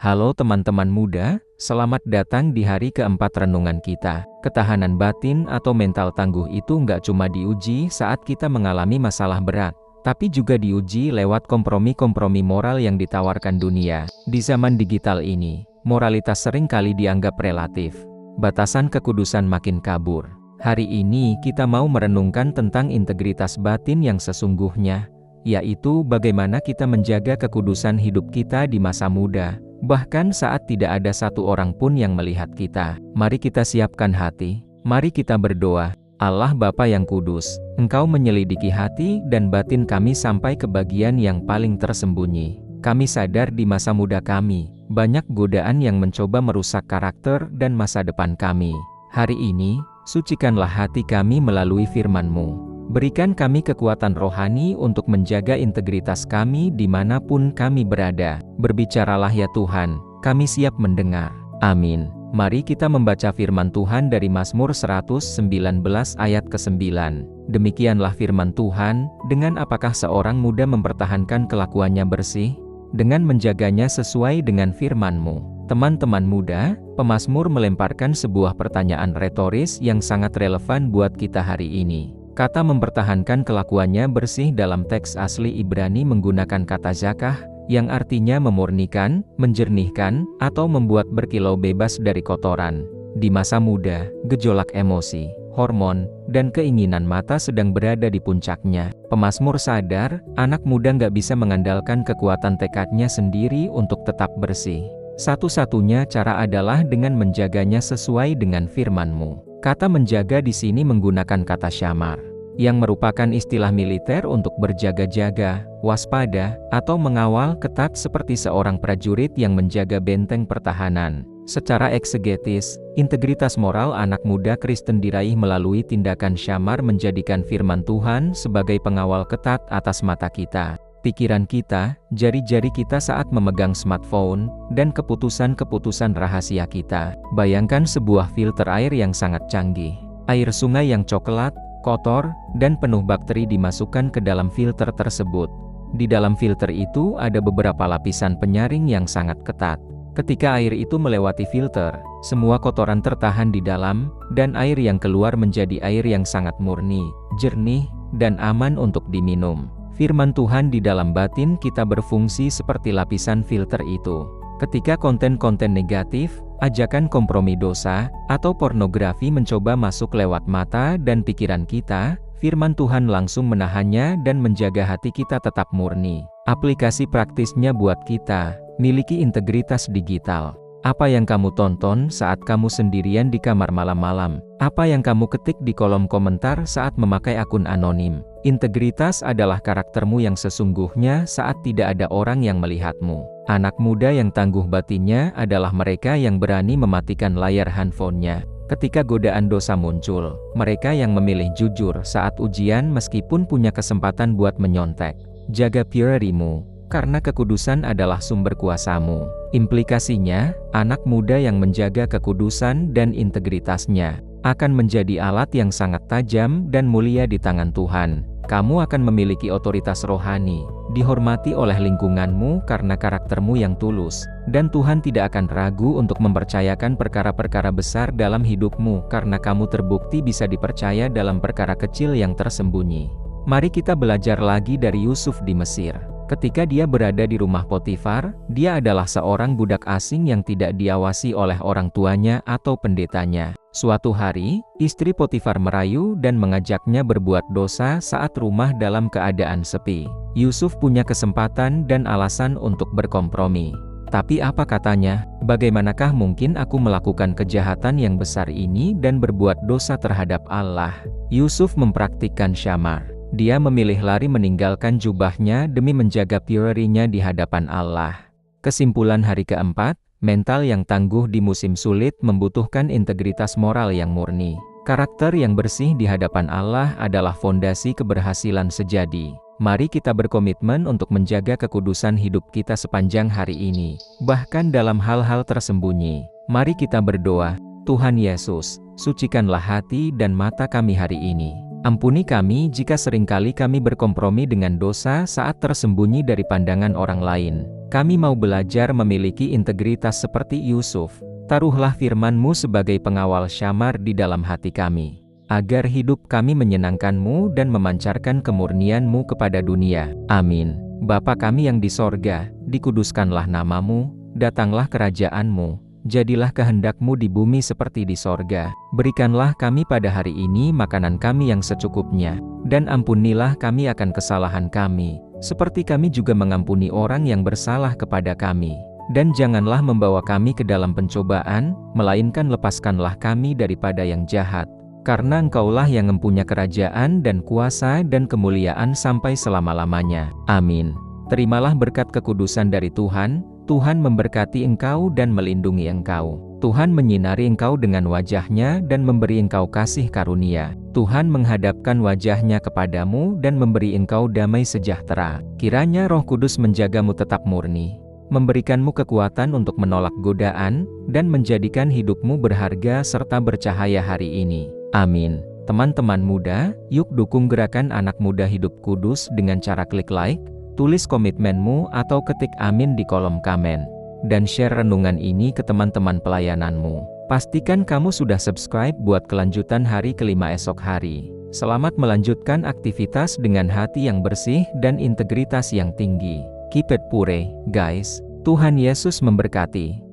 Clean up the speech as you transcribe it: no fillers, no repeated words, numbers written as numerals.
Halo teman-teman muda, selamat datang di hari keempat renungan kita. Ketahanan batin atau mental tangguh itu nggak cuma diuji saat kita mengalami masalah berat, tapi juga diuji lewat kompromi-kompromi moral yang ditawarkan dunia. Di zaman digital ini, moralitas sering kali dianggap relatif. Batasan kekudusan makin kabur. Hari ini kita mau merenungkan tentang integritas batin yang sesungguhnya, yaitu bagaimana kita menjaga kekudusan hidup kita di masa muda, bahkan saat tidak ada satu orang pun yang melihat kita. Mari kita siapkan hati, mari kita berdoa. Allah Bapa yang kudus, Engkau menyelidiki hati dan batin kami sampai ke bagian yang paling tersembunyi. Kami sadar di masa muda kami, banyak godaan yang mencoba merusak karakter dan masa depan kami. Hari ini, sucikanlah hati kami melalui firman-Mu. Berikan kami kekuatan rohani untuk menjaga integritas kami dimanapun kami berada. Berbicaralah ya Tuhan, kami siap mendengar. Amin. Mari kita membaca firman Tuhan dari Mazmur 119 ayat ke-9. Demikianlah firman Tuhan, dengan apakah seorang muda mempertahankan kelakuannya bersih? Dengan menjaganya sesuai dengan firman-Mu. Teman-teman muda, pemazmur melemparkan sebuah pertanyaan retoris yang sangat relevan buat kita hari ini. Kata mempertahankan kelakuannya bersih dalam teks asli Ibrani menggunakan kata zakah, yang artinya memurnikan, menjernihkan, atau membuat berkilau bebas dari kotoran. Di masa muda, gejolak emosi, hormon, dan keinginan mata sedang berada di puncaknya. Pemazmur sadar, anak muda nggak bisa mengandalkan kekuatan tekadnya sendiri untuk tetap bersih. Satu-satunya cara adalah dengan menjaganya sesuai dengan firman-Mu. Kata menjaga di sini menggunakan kata syamar, yang merupakan istilah militer untuk berjaga-jaga, waspada, atau mengawal ketat seperti seorang prajurit yang menjaga benteng pertahanan. Secara eksegetis, integritas moral anak muda Kristen diraih melalui tindakan syamar menjadikan firman Tuhan sebagai pengawal ketat atas mata kita, pikiran kita, jari-jari kita saat memegang smartphone, dan keputusan-keputusan rahasia kita. Bayangkan sebuah filter air yang sangat canggih. Air sungai yang coklat, kotor, dan penuh bakteri dimasukkan ke dalam filter tersebut. Di dalam filter itu ada beberapa lapisan penyaring yang sangat ketat. Ketika air itu melewati filter, semua kotoran tertahan di dalam, dan air yang keluar menjadi air yang sangat murni, jernih, dan aman untuk diminum. Firman Tuhan di dalam batin kita berfungsi seperti lapisan filter itu. Ketika konten-konten negatif, ajakan kompromi dosa, atau pornografi mencoba masuk lewat mata dan pikiran kita, firman Tuhan langsung menahannya dan menjaga hati kita tetap murni. Aplikasi praktisnya buat kita, miliki integritas digital. Apa yang kamu tonton saat kamu sendirian di kamar malam-malam? Apa yang kamu ketik di kolom komentar saat memakai akun anonim? Integritas adalah karaktermu yang sesungguhnya saat tidak ada orang yang melihatmu. Anak muda yang tangguh batinnya adalah mereka yang berani mematikan layar handphonenya ketika godaan dosa muncul. Mereka yang memilih jujur saat ujian meskipun punya kesempatan buat menyontek. Jaga purity-mu, karena kekudusan adalah sumber kuasamu. Implikasinya, anak muda yang menjaga kekudusan dan integritasnya akan menjadi alat yang sangat tajam dan mulia di tangan Tuhan. Kamu akan memiliki otoritas rohani, dihormati oleh lingkunganmu karena karaktermu yang tulus, dan Tuhan tidak akan ragu untuk mempercayakan perkara-perkara besar dalam hidupmu karena kamu terbukti bisa dipercaya dalam perkara kecil yang tersembunyi. Mari kita belajar lagi dari Yusuf di Mesir. Ketika dia berada di rumah Potifar, dia adalah seorang budak asing yang tidak diawasi oleh orang tuanya atau pendetanya. Suatu hari, istri Potifar merayu dan mengajaknya berbuat dosa saat rumah dalam keadaan sepi. Yusuf punya kesempatan dan alasan untuk berkompromi. Tapi apa katanya? Bagaimanakah mungkin aku melakukan kejahatan yang besar ini dan berbuat dosa terhadap Allah? Yusuf mempraktikkan syamar. Dia memilih lari meninggalkan jubahnya demi menjaga purity-nya di hadapan Allah. Kesimpulan hari keempat, mental yang tangguh di musim sulit membutuhkan integritas moral yang murni. Karakter yang bersih di hadapan Allah adalah fondasi keberhasilan sejati. Mari kita berkomitmen untuk menjaga kekudusan hidup kita sepanjang hari ini, bahkan dalam hal-hal tersembunyi. Mari kita berdoa, Tuhan Yesus, sucikanlah hati dan mata kami hari ini. Ampuni kami jika seringkali kami berkompromi dengan dosa saat tersembunyi dari pandangan orang lain. Kami mau belajar memiliki integritas seperti Yusuf. Taruhlah firman-Mu sebagai pengawal syamar di dalam hati kami, agar hidup kami menyenangkan-Mu dan memancarkan kemurnian-Mu kepada dunia. Amin. Bapa kami yang di sorga, dikuduskanlah nama-Mu, datanglah kerajaan-Mu, jadilah kehendak-Mu di bumi seperti di sorga. Berikanlah kami pada hari ini makanan kami yang secukupnya, dan ampunilah kami akan kesalahan kami, seperti kami juga mengampuni orang yang bersalah kepada kami. Dan janganlah membawa kami ke dalam pencobaan, melainkan lepaskanlah kami daripada yang jahat. Karena Engkaulah yang mempunyai kerajaan dan kuasa dan kemuliaan sampai selama-lamanya. Amin. Terimalah berkat kekudusan dari Tuhan. Tuhan memberkati engkau dan melindungi engkau. Tuhan menyinari engkau dengan wajah-Nya dan memberi engkau kasih karunia. Tuhan menghadapkan wajah-Nya kepadamu dan memberi engkau damai sejahtera. Kiranya Roh Kudus menjagamu tetap murni, memberikanmu kekuatan untuk menolak godaan, dan menjadikan hidupmu berharga serta bercahaya hari ini. Amin. Teman-teman muda, yuk dukung gerakan Anak Muda Hidup Kudus dengan cara klik like, tulis komitmenmu atau ketik amin di kolom komen, dan share renungan ini ke teman-teman pelayananmu. Pastikan kamu sudah subscribe buat kelanjutan hari kelima esok hari. Selamat melanjutkan aktivitas dengan hati yang bersih dan integritas yang tinggi. Keep it pure, guys. Tuhan Yesus memberkati.